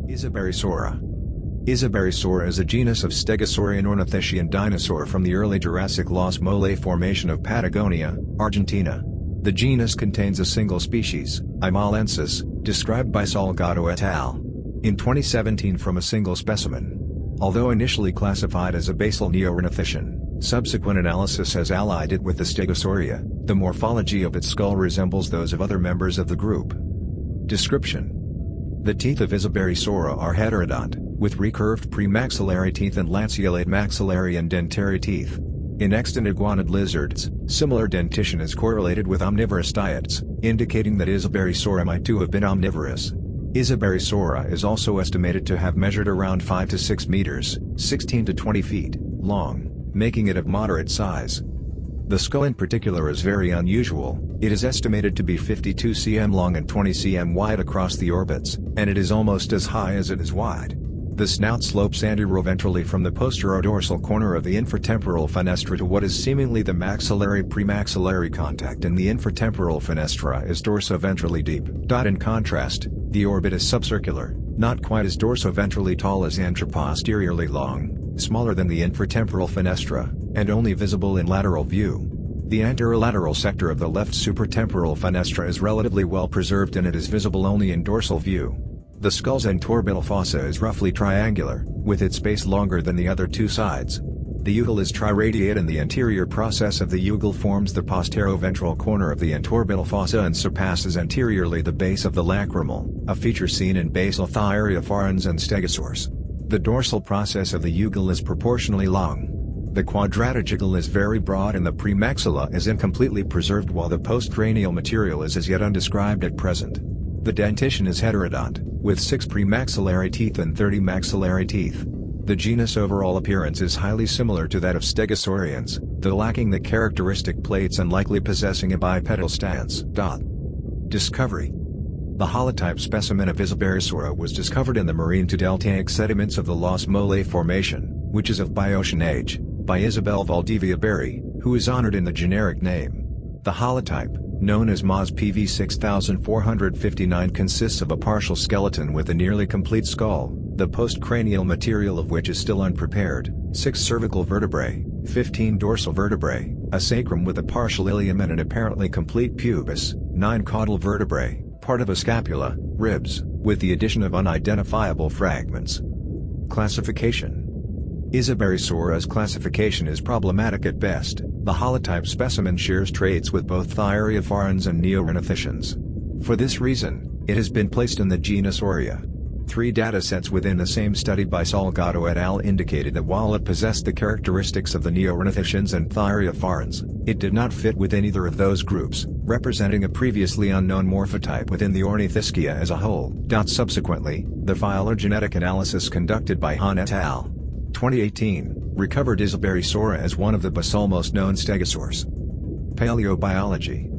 Isaberrysaura. Isaberrysaura is a genus of stegosaurian ornithischian dinosaur from the early Jurassic Los Molles formation of Patagonia, Argentina. The genus contains a single species, I. mollensis, described by Salgado et al. In 2017 from a single specimen. Although initially classified as a basal neornithischian, subsequent analysis has allied it with the Stegosauria. The morphology of its skull resembles those of other members of the group. Description: the teeth of Isaberrysaura are heterodont, with recurved premaxillary teeth and lanceolate maxillary and dentary teeth. In extant iguanid lizards, similar dentition is correlated with omnivorous diets, indicating that Isaberrysaura might too have been omnivorous. Isaberrysaura is also estimated to have measured around 5 to 6 meters, 16 to 20 feet, long, making it of moderate size. The skull in particular is very unusual. It is estimated to be 52 cm long and 20 cm wide across the orbits, and it is almost as high as it is wide. The snout slopes anteroventrally from the posterior-dorsal corner of the infratemporal fenestra to what is seemingly the maxillary-premaxillary contact, and the infratemporal fenestra is dorsoventrally deep. In contrast, the orbit is subcircular, not quite as dorsoventrally tall as anteroposteriorly long, smaller than the infratemporal fenestra, and only visible in lateral view. The anterolateral sector of the left supratemporal fenestra is relatively well preserved, and it is visible only in dorsal view. The skull's antorbital fossa is roughly triangular, with its base longer than the other two sides. The ugal is triradiate, and the anterior process of the ugal forms the posteroventral corner of the antorbital fossa and surpasses anteriorly the base of the lacrimal, a feature seen in basal thyreophorans and stegosaurs. The dorsal process of the ugal is proportionally long. The quadratigigal is very broad, and the premaxilla is incompletely preserved, while the postcranial material is as yet undescribed at present. The dentition is heterodont, with 6 premaxillary teeth and 30 maxillary teeth. The genus' overall appearance is highly similar to that of stegosaurians, though lacking the characteristic plates and likely possessing a bipedal stance. Discovery: the holotype specimen of Isaberrysaura was discovered in the marine to deltaic sediments of the Los Molles Formation, which is of Biocean age, by Isabel Valdivia Berry, who is honored in the generic name. The holotype, known as Molles PV 6459, consists of a partial skeleton with a nearly complete skull, the postcranial material of which is still unprepared, 6 cervical vertebrae, 15 dorsal vertebrae, a sacrum with a partial ilium and an apparently complete pubis, 9 caudal vertebrae, part of a scapula, ribs, with the addition of unidentifiable fragments. Classification: Isaberrysaura's classification is problematic at best. The holotype specimen shares traits with both thyreophorans and neornithischians. For this reason, it has been placed in the genus Auria. 3 datasets within the same study by Salgado et al. Indicated that while it possessed the characteristics of the neornithischians and thyreophorans, it did not fit within either of those groups, representing a previously unknown morphotype within the Ornithischia as a whole. Subsequently, the phylogenetic analysis conducted by Han et al. 2018, recovered Isaberrysaura as one of the basal most known stegosaurs. Paleobiology: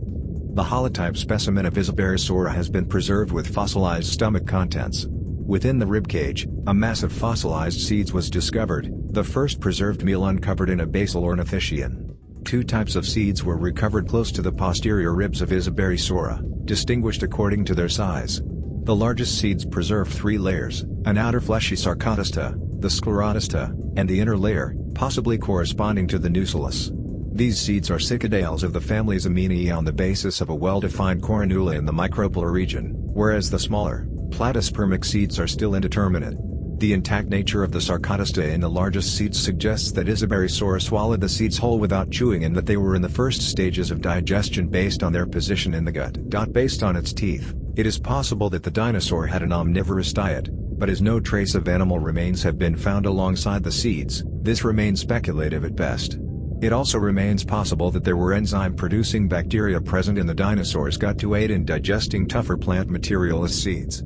the holotype specimen of Isaberrysaura has been preserved with fossilized stomach contents. Within the ribcage, a mass of fossilized seeds was discovered, the first preserved meal uncovered in a basal ornithischian. 2 types of seeds were recovered close to the posterior ribs of Isaberrysaura, distinguished according to their size. The largest seeds preserve 3 layers, an outer fleshy sarcopista, the sclerotista, and the inner layer, possibly corresponding to the nucellus. These seeds are cicadales of the family Zaminae on the basis of a well-defined coronula in the micropolar region, whereas the smaller, platyspermic seeds are still indeterminate. The intact nature of the sarcopista in the largest seeds suggests that Isaberrysaura swallowed the seeds whole without chewing, and that they were in the first stages of digestion based on their position in the gut. Based on its teeth, it is possible that the dinosaur had an omnivorous diet, but as no trace of animal remains have been found alongside the seeds, this remains speculative at best. It also remains possible that there were enzyme-producing bacteria present in the dinosaur's gut to aid in digesting tougher plant material as seeds.